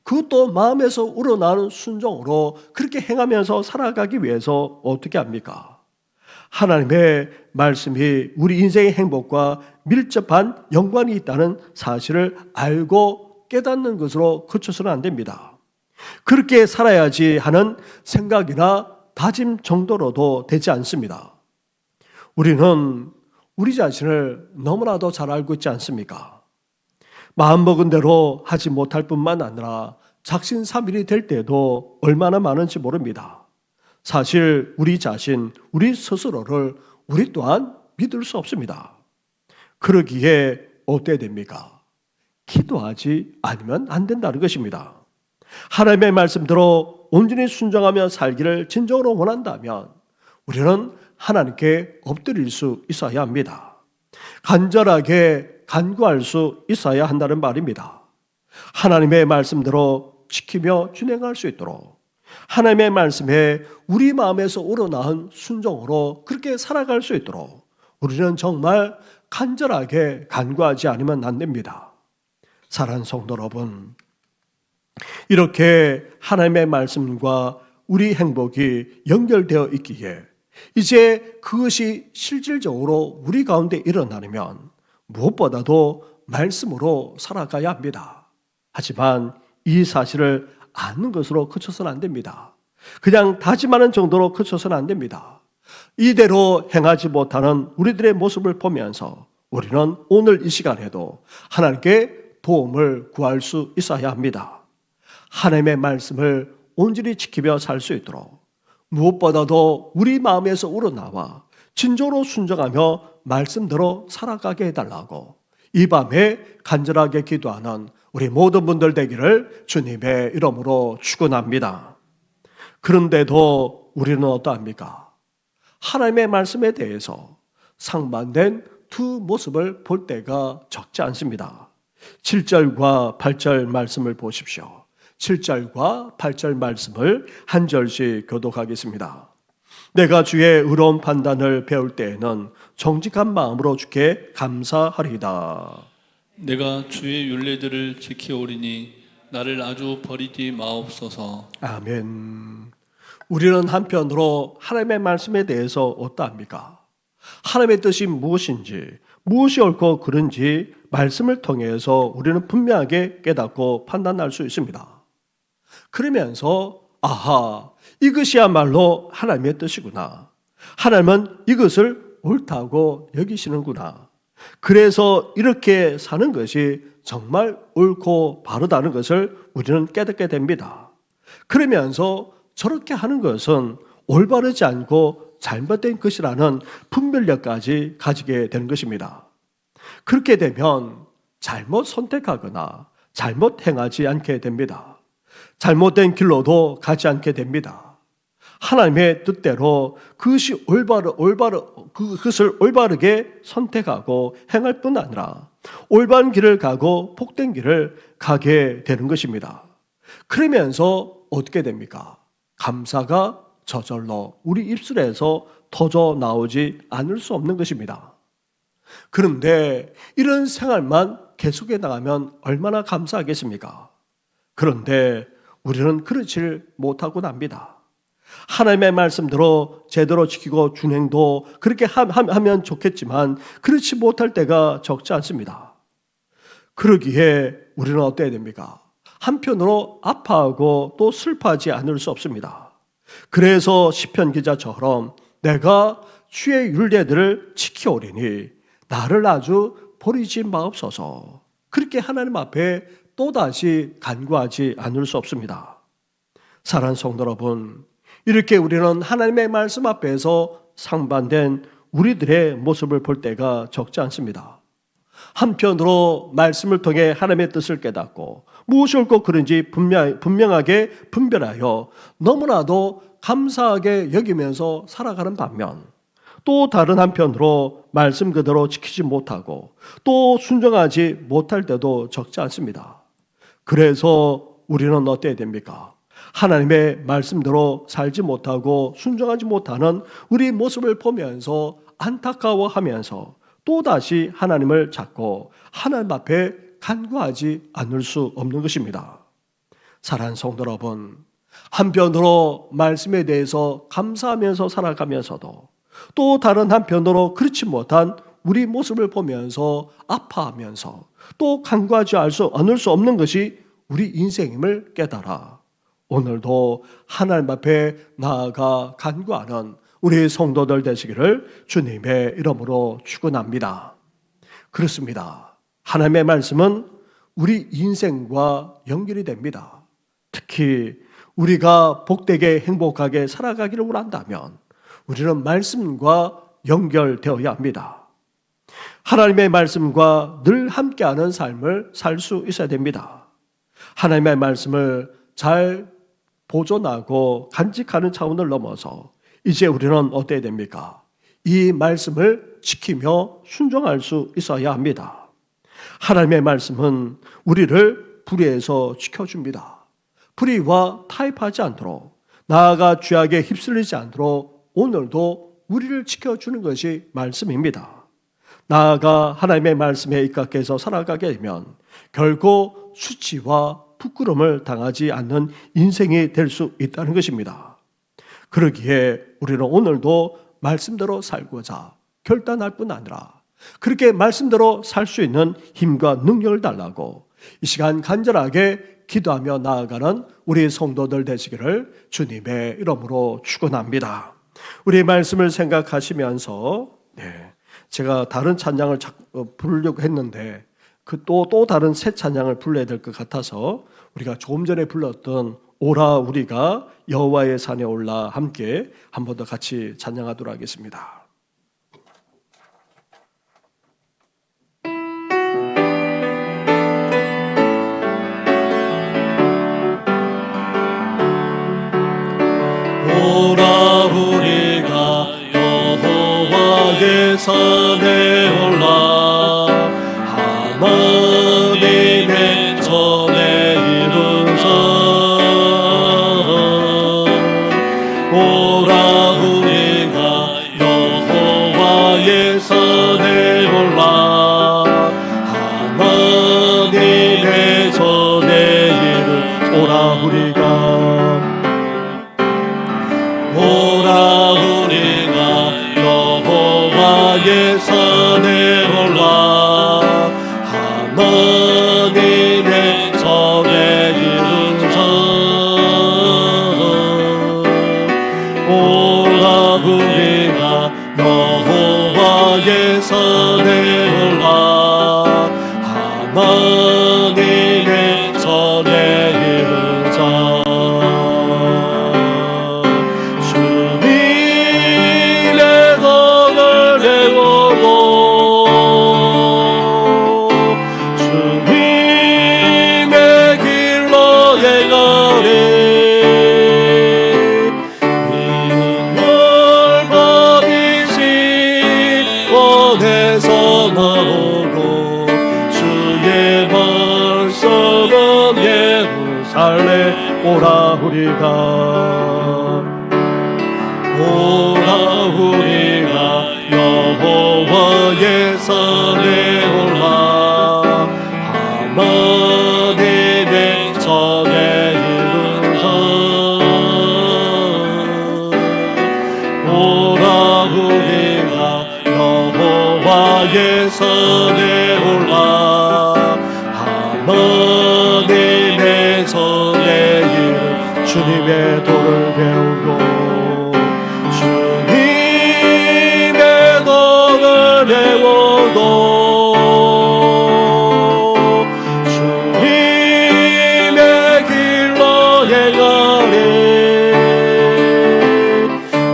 그것도 마음에서 우러나는 순종으로 그렇게 행하면서 살아가기 위해서 어떻게 합니까? 하나님의 말씀이 우리 인생의 행복과 밀접한 연관이 있다는 사실을 알고 깨닫는 것으로 그쳐서는 안 됩니다. 그렇게 살아야지 하는 생각이나 다짐 정도로도 되지 않습니다. 우리는 우리 자신을 너무나도 잘 알고 있지 않습니까? 마음먹은 대로 하지 못할 뿐만 아니라 작심삼일이 될 때도 얼마나 많은지 모릅니다. 사실 우리 자신, 우리 스스로를 우리 또한 믿을 수 없습니다. 그러기에 어때야 됩니까? 기도하지 않으면 안 된다는 것입니다. 하나님의 말씀대로 온전히 순종하며 살기를 진정으로 원한다면 우리는 하나님께 엎드릴 수 있어야 합니다. 간절하게 간구할 수 있어야 한다는 말입니다. 하나님의 말씀대로 지키며 준행할 수 있도록 하나님의 말씀에 우리 마음에서 우러나온 순종으로 그렇게 살아갈 수 있도록 우리는 정말 간절하게 간구하지 않으면 안 됩니다. 사랑하는 성도 여러분, 이렇게 하나님의 말씀과 우리 행복이 연결되어 있기에 이제 그것이 실질적으로 우리 가운데 일어나려면 무엇보다도 말씀으로 살아가야 합니다. 하지만 이 사실을 아는 것으로 그쳐서는 안 됩니다. 그냥 다짐하는 정도로 그쳐서는 안 됩니다. 이대로 행하지 못하는 우리들의 모습을 보면서 우리는 오늘 이 시간에도 하나님께 도움을 구할 수 있어야 합니다. 하나님의 말씀을 온전히 지키며 살 수 있도록 무엇보다도 우리 마음에서 우러나와 진정으로 순종하며 말씀대로 살아가게 해달라고 이 밤에 간절하게 기도하는 우리 모든 분들 되기를 주님의 이름으로 축원합니다. 그런데도 우리는 어떠합니까? 하나님의 말씀에 대해서 상반된 두 모습을 볼 때가 적지 않습니다. 7절과 8절 말씀을 보십시오. 7절과 8절 말씀을 한 절씩 교독하겠습니다. 내가 주의 의로운 판단을 배울 때에는 정직한 마음으로 주께 감사하리이다. 내가 주의 율례들을 지키오리니 나를 아주 버리지 마옵소서. 아멘. 우리는 한편으로 하나님의 말씀에 대해서 어떠합니까? 하나님의 뜻이 무엇인지, 무엇이 옳고 그른지 말씀을 통해서 우리는 분명하게 깨닫고 판단할 수 있습니다. 그러면서 아하, 이것이야말로 하나님의 뜻이구나. 하나님은 이것을 옳다고 여기시는구나. 그래서 이렇게 사는 것이 정말 옳고 바르다는 것을 우리는 깨닫게 됩니다. 그러면서 저렇게 하는 것은 올바르지 않고 잘못된 것이라는 분별력까지 가지게 되는 것입니다. 그렇게 되면 잘못 선택하거나 잘못 행하지 않게 됩니다. 잘못된 길로도 가지 않게 됩니다. 하나님의 뜻대로 그것을 올바르게 선택하고 행할 뿐 아니라 올바른 길을 가고 복된 길을 가게 되는 것입니다. 그러면서 어떻게 됩니까? 감사가 저절로 우리 입술에서 터져 나오지 않을 수 없는 것입니다. 그런데 이런 생활만 계속해 나가면 얼마나 감사하겠습니까? 그런데 우리는 그렇지 못하고 납니다. 하나님의 말씀대로 제대로 지키고 준행도 그렇게 하면 좋겠지만 그렇지 못할 때가 적지 않습니다. 그러기에 우리는 어때야 됩니까? 한편으로 아파하고 또 슬퍼하지 않을 수 없습니다. 그래서 시편 기자처럼 내가 주의 율례들을 지켜오리니 나를 아주 버리지 마옵소서. 그렇게 하나님 앞에 또다시 간구하지 않을 수 없습니다. 사랑하는 성도 여러분, 이렇게 우리는 하나님의 말씀 앞에서 상반된 우리들의 모습을 볼 때가 적지 않습니다. 한편으로 말씀을 통해 하나님의 뜻을 깨닫고 무엇이 옳고 그른지 분명하게 분별하여 너무나도 감사하게 여기면서 살아가는 반면 또 다른 한편으로 말씀 그대로 지키지 못하고 또 순종하지 못할 때도 적지 않습니다. 그래서 우리는 어때야 됩니까? 하나님의 말씀대로 살지 못하고 순종하지 못하는 우리 모습을 보면서 안타까워하면서 또다시 하나님을 찾고 하나님 앞에 간구하지 않을 수 없는 것입니다. 사랑하는 성도 여러분, 한편으로 말씀에 대해서 감사하면서 살아가면서도 또 다른 한편으로 그렇지 못한 우리 모습을 보면서 아파하면서 또 간구하지 않을 수 없는 것이 우리 인생임을 깨달아 오늘도 하나님 앞에 나아가 간구하는 우리 성도들 되시기를 주님의 이름으로 축원합니다. 그렇습니다. 하나님의 말씀은 우리 인생과 연결이 됩니다. 특히 우리가 복되게 행복하게 살아가기를 원한다면 우리는 말씀과 연결되어야 합니다. 하나님의 말씀과 늘 함께하는 삶을 살 수 있어야 됩니다. 하나님의 말씀을 잘 보존하고 간직하는 차원을 넘어서 이제 우리는 어때야 됩니까? 이 말씀을 지키며 순종할 수 있어야 합니다. 하나님의 말씀은 우리를 불의에서 지켜줍니다. 불의와 타협하지 않도록 나아가 죄악에 휩쓸리지 않도록 오늘도 우리를 지켜주는 것이 말씀입니다. 나아가 하나님의 말씀에 입각해서 살아가게 되면 결코 수치와 부끄러움을 당하지 않는 인생이 될 수 있다는 것입니다. 그러기에 우리는 오늘도 말씀대로 살고자 결단할 뿐 아니라 그렇게 말씀대로 살 수 있는 힘과 능력을 달라고 이 시간 간절하게 기도하며 나아가는 우리 성도들 되시기를 주님의 이름으로 축원합니다. 우리 말씀을 생각하시면서 제가 다른 찬양을 부르려고 했는데 또 다른 새 찬양을 불러야 될 것 같아서 우리가 조금 전에 불렀던 오라 우리가 여호와의 산에 올라 함께 한 번 더 같이 찬양하도록 하겠습니다. 오라 우리가 여호와의 산에 올라 하나님의 전에 이르자. 오라 우리가 여호와의 산에 올라 하나님의 전에 오라 우리가 여호와의 오라 우리가 여호와의 산에 올라 하나님의 전에 이르자 오라 우리가 여호와의 산에 올라 하나님의 전에 이르 주님의 도를 배우고 주님의 도를 배우고 주님의 길로 행하리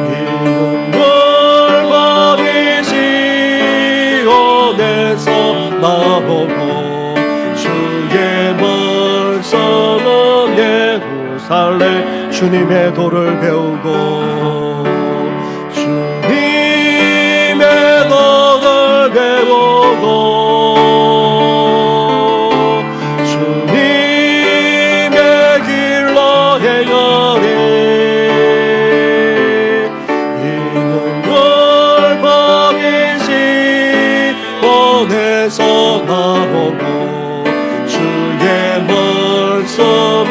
이는 열방이 시온에서 나보고 주의 말씀은 예루살렘 주님의 도를 배우고 주님의 도를 배우고 주님의 길로 행하리 이는 열방이 시온에서 나오고 주의 말씀은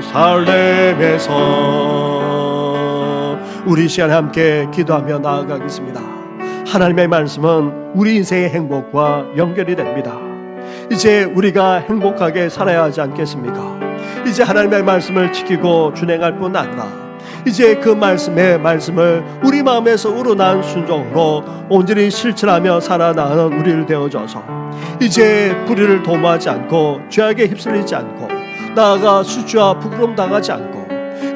예루살렘에서 우리 시간에 함께 기도하며 나아가겠습니다. 하나님의 말씀은 우리 인생의 행복과 연결이 됩니다. 이제 우리가 행복하게 살아야 하지 않겠습니까? 이제 하나님의 말씀을 지키고 준행할 뿐 아니라 이제 그 말씀을 우리 마음에서 우러난 순종으로 온전히 실천하며 살아나가는 우리를 되어줘서 이제 불의를 도모하지 않고 죄악에 휩쓸리지 않고 나아가 수치와 부끄러움 당하지 않고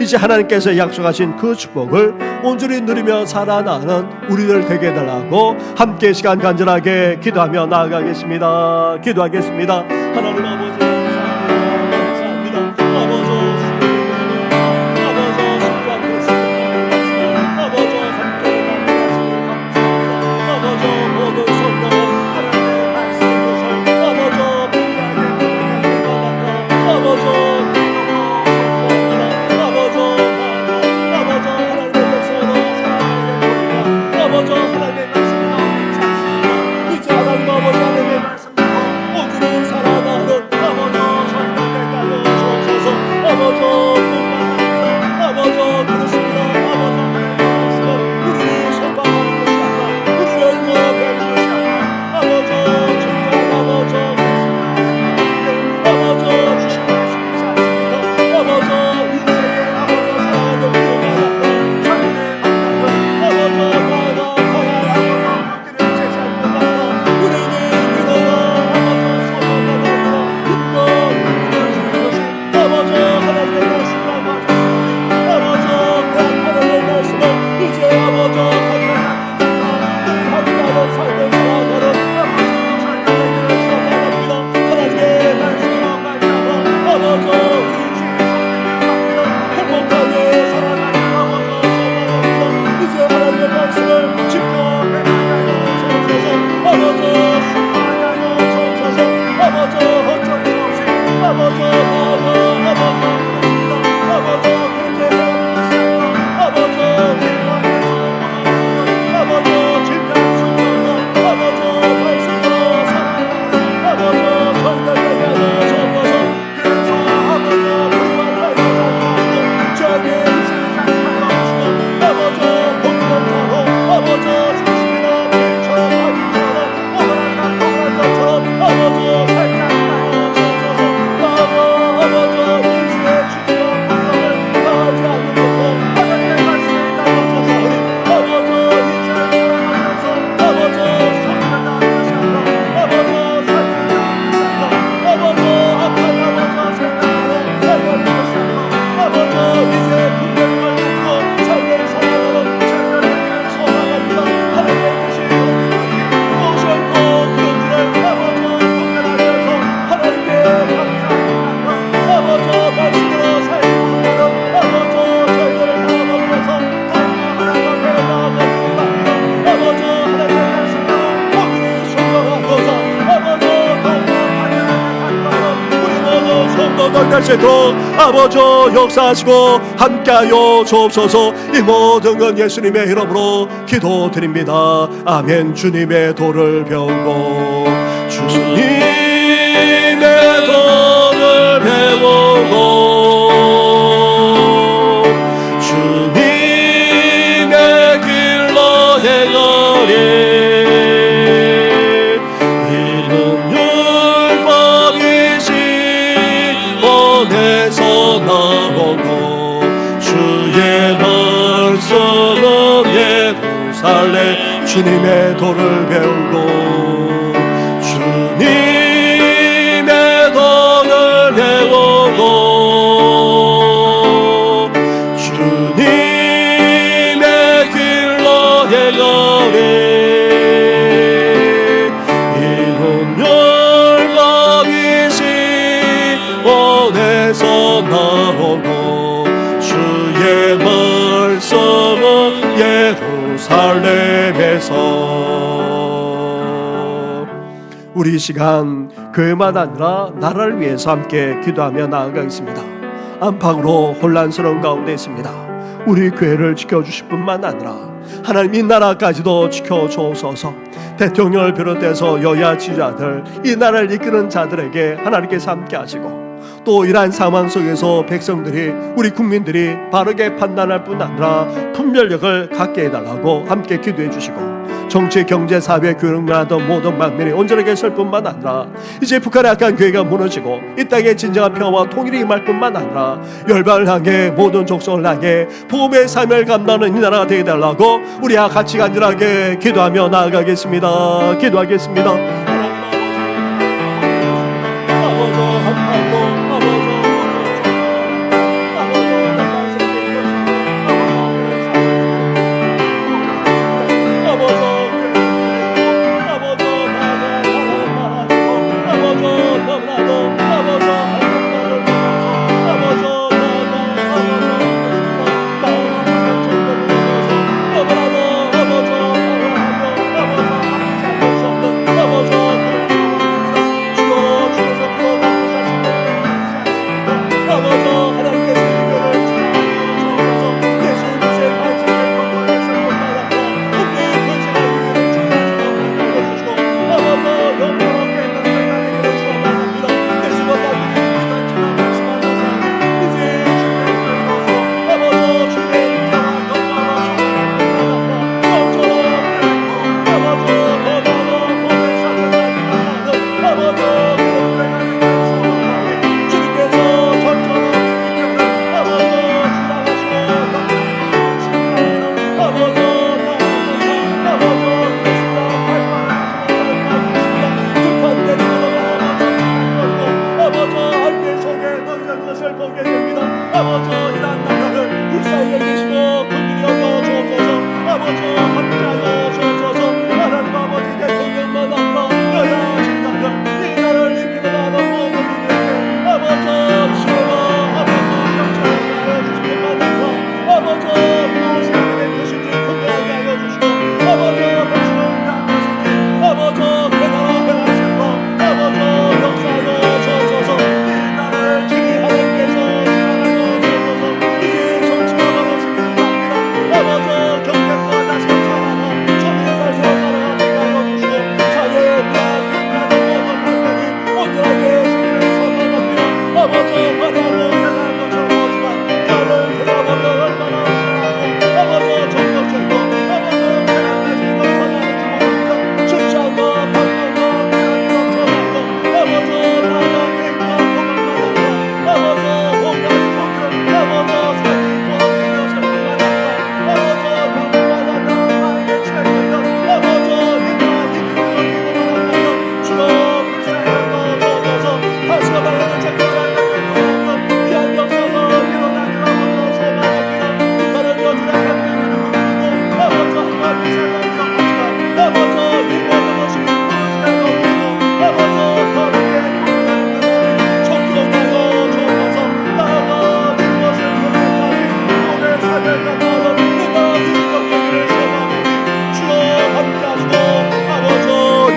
이제 하나님께서 약속하신 그 축복을 온전히 누리며 살아나가는 우리들 되게 해달라고 함께 시간 간절하게 기도하며 나아가겠습니다. 기도하겠습니다. 하나님 아버지 감사합니다. 아버지 아버지 함께 아버지 모든 성도 하나님의 말씀을 아버지 아버지 아버지 하나님의 말씀으로 온전히 살아나는 아버지 기억할 수 있도록 아버지 역사하시고 함께하여 주옵소서. 이 모든 건 예수님의 이름으로 기도드립니다. 아멘. 주님의 도를 배우고 주님의 도를 배우고 주님의 길로 행하리. 이는 율법이시 원에서 나오고 주의 말씀은 예루살렘. 주님의 도를 배우고 주님의 도를 배우고 주님의 길로 행하리. 이는 율법이시 원에서 나오고 주의 말씀은 예루살렘에서. 우리 시간 교회만 아니라 나라를 위해서 함께 기도하며 나아가겠습니다. 안팎으로 혼란스러운 가운데 있습니다. 우리 교회를 지켜주실 뿐만 아니라 하나님 이 나라까지도 지켜주옵소서. 대통령을 비롯해서 여야 지도자들, 이 나라를 이끄는 자들에게 하나님께서 함께 하시고, 또 이러한 상황 속에서 백성들이, 우리 국민들이 바르게 판단할 뿐 아니라 분별력을 갖게 해달라고 함께 기도해 주시고, 정치, 경제, 사회, 교육, 문화 등 모든 방면이 온전하게 설 뿐만 아니라 이제 북한의 악한 교회가 무너지고 이 땅에 진정한 평화와 통일이 임할 뿐만 아니라 열방을 향해 모든 족속을 향해 복음의 삶을 감당하는 이 나라가 되게 해달라고 우리와 같이 간절하게 기도하며 나아가겠습니다. 기도하겠습니다.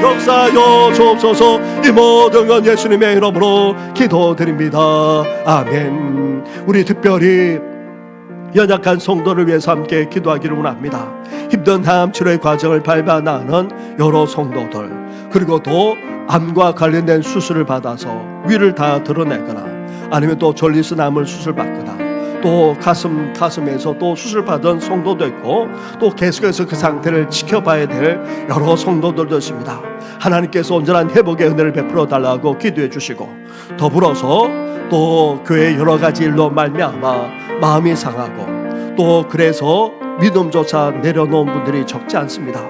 역사하여 주옵소서. 이 모든 건 예수님의 이름으로 기도드립니다. 아멘. 우리 특별히 연약한 성도를 위해서 함께 기도하기를 원합니다. 힘든 암 치료의 과정을 밟아 나가는 여러 성도들, 그리고 또 암과 관련된 수술을 받아서 위를 다 드러내거나 아니면 또 전리스암을 수술받거나 또 가슴에서 또 수술받은 성도도 있고 또 계속해서 그 상태를 지켜봐야 될 여러 성도들도 있습니다. 하나님께서 온전한 회복의 은혜를 베풀어 달라고 기도해 주시고, 더불어서 또 교회 여러 가지 일로 말미암아 마음이 상하고 또 그래서 믿음조차 내려놓은 분들이 적지 않습니다.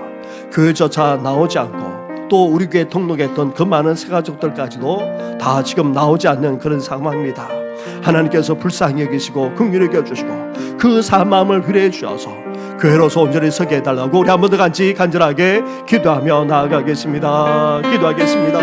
교회조차 나오지 않고 또 우리 교회 등록했던 그 많은 새가족들까지도 다 지금 나오지 않는 그런 상황입니다. 하나님께서 불쌍히 여기시고 긍휼히 여겨주시고 그 사마음을 위로해 주셔서 교회로서 온전히 서게 해달라고 우리 한 번 더 간절하게 기도하며 나아가겠습니다. 기도하겠습니다.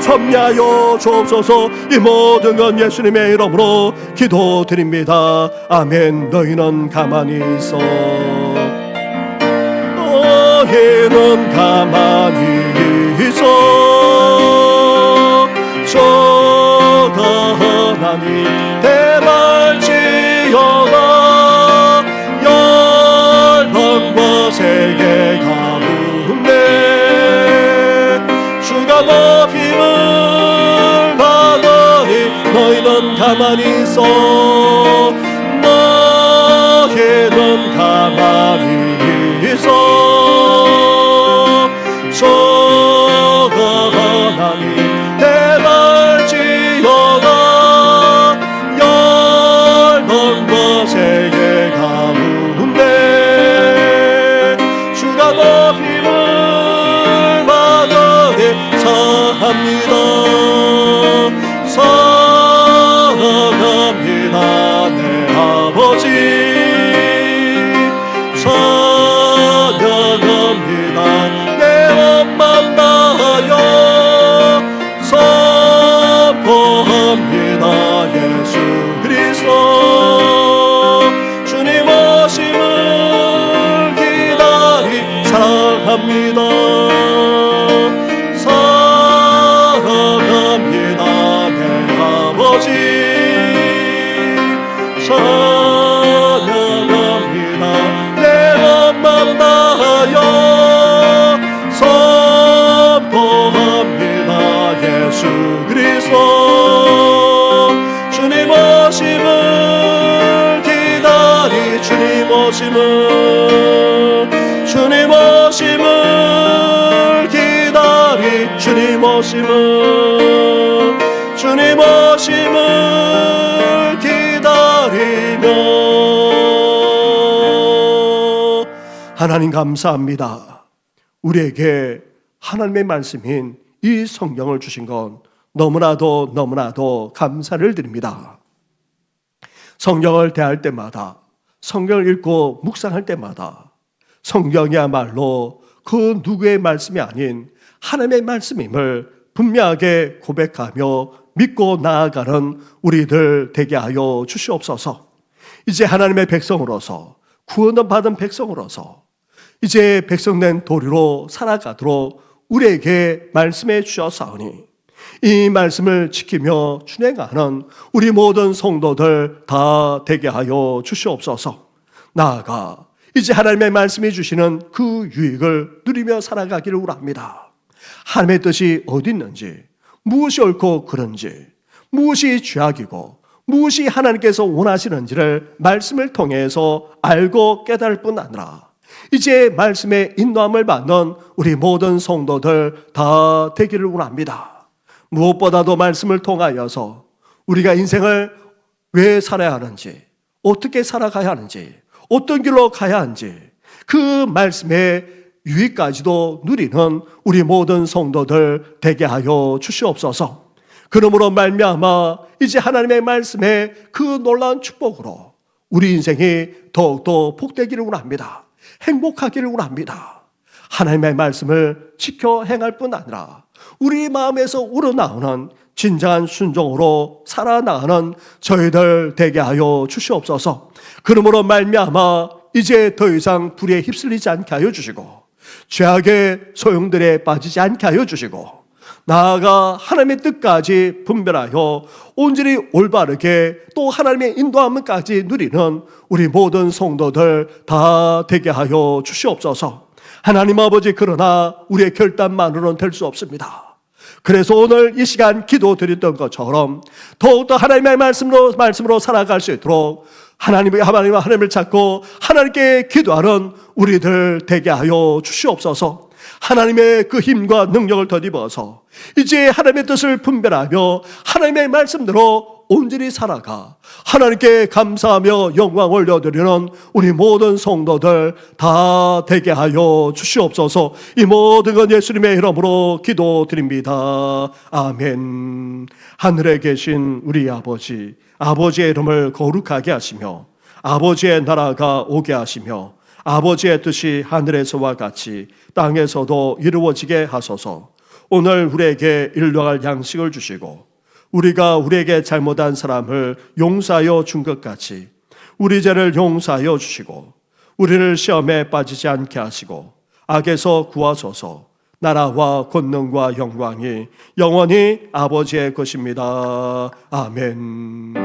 섭리하여 주옵소서. 이 모든 건 예수님의 이름으로 기도드립니다. 아멘. 너희는 가만히 있어. 너희는 가만히 있어. 저가 하나님 대말지어가 열방과 세계 가운데 주가 높임을 받으니 너희는 가만히 있어. 너희는 가만히 있어. 저가 하나님 대말지어가 열방과 세계 가운데 주가 높임을 받으니 사랑합니다. 사랑합니다. 내 아버지 사랑합니다. 내 엄마 나요 선포합니다. 예수 그리스도 주님 오심을 기다리 사랑합니다. 사랑합니다. 내 아버지 사랑합니다. 내 엄마 나요 선포합니다. 예수 그리스도 주님 오심을 기다리 주님 오심을 기다리 주님 오심을 기다리며 하나님 감사합니다. 우리에게 하나님의 말씀인 이 성경을 주신 건 너무나도 감사를 드립니다. 성경을 대할 때마다, 성경을 읽고 묵상할 때마다 성경이야말로 그 누구의 말씀이 아닌 하나님의 말씀임을 분명하게 고백하며 믿고 나아가는 우리들 되게 하여 주시옵소서. 이제 하나님의 백성으로서, 구원을 받은 백성으로서 이제 백성된 도리로 살아가도록 우리에게 말씀해 주셨사오니 이 말씀을 지키며 준행하는 우리 모든 성도들 다 되게 하여 주시옵소서. 나아가 이제 하나님의 말씀이 주시는 그 유익을 누리며 살아가기를 원합니다. 하나님의 뜻이 어디 있는지, 무엇이 옳고 그른지, 무엇이 죄악이고 무엇이 하나님께서 원하시는지를 말씀을 통해서 알고 깨달을 뿐 아니라 이제 말씀의 인도함을 받는 우리 모든 성도들 다 되기를 원합니다. 무엇보다도 말씀을 통하여서 우리가 인생을 왜 살아야 하는지, 어떻게 살아가야 하는지, 어떤 길로 가야 하는지 그 말씀의 유익까지도 누리는 우리 모든 성도들 되게 하여 주시옵소서. 그러므로 말미암아 이제 하나님의 말씀의 그 놀라운 축복으로 우리 인생이 더욱더 복되기를 원합니다. 행복하기를 원합니다. 하나님의 말씀을 지켜 행할 뿐 아니라 우리 마음에서 우러나오는 진정한 순종으로 살아나가는 저희들 되게 하여 주시옵소서. 그러므로 말미암아 이제 더 이상 불에 휩쓸리지 않게 하여 주시고 죄악의 소용들에 빠지지 않게 하여 주시고 나아가 하나님의 뜻까지 분별하여 온전히 올바르게 또 하나님의 인도함까지 누리는 우리 모든 성도들 다 되게 하여 주시옵소서. 하나님 아버지, 그러나 우리의 결단만으로는 될 수 없습니다. 그래서 오늘 이 시간 기도드렸던 것처럼 더욱더 하나님의 말씀으로 살아갈 수 있도록 하나님을 찾고 하나님께 기도하는 우리들 되게 하여 주시옵소서. 하나님의 그 힘과 능력을 덧입어서 이제 하나님의 뜻을 분별하며 하나님의 말씀대로 온전히 살아가 하나님께 감사하며 영광 올려드리는 우리 모든 성도들 다 되게 하여 주시옵소서. 이 모든 건 예수님의 이름으로 기도드립니다. 아멘. 하늘에 계신 우리 아버지, 아버지의 이름을 거룩하게 하시며 아버지의 나라가 오게 하시며 아버지의 뜻이 하늘에서와 같이 땅에서도 이루어지게 하소서. 오늘 우리에게 일용할 양식을 주시고 우리가 우리에게 잘못한 사람을 용서하여 준 것 같이 우리 죄를 용서하여 주시고 우리를 시험에 빠지지 않게 하시고 악에서 구하소서. 나라와 권능과 영광이 영원히 아버지의 것입니다. 아멘.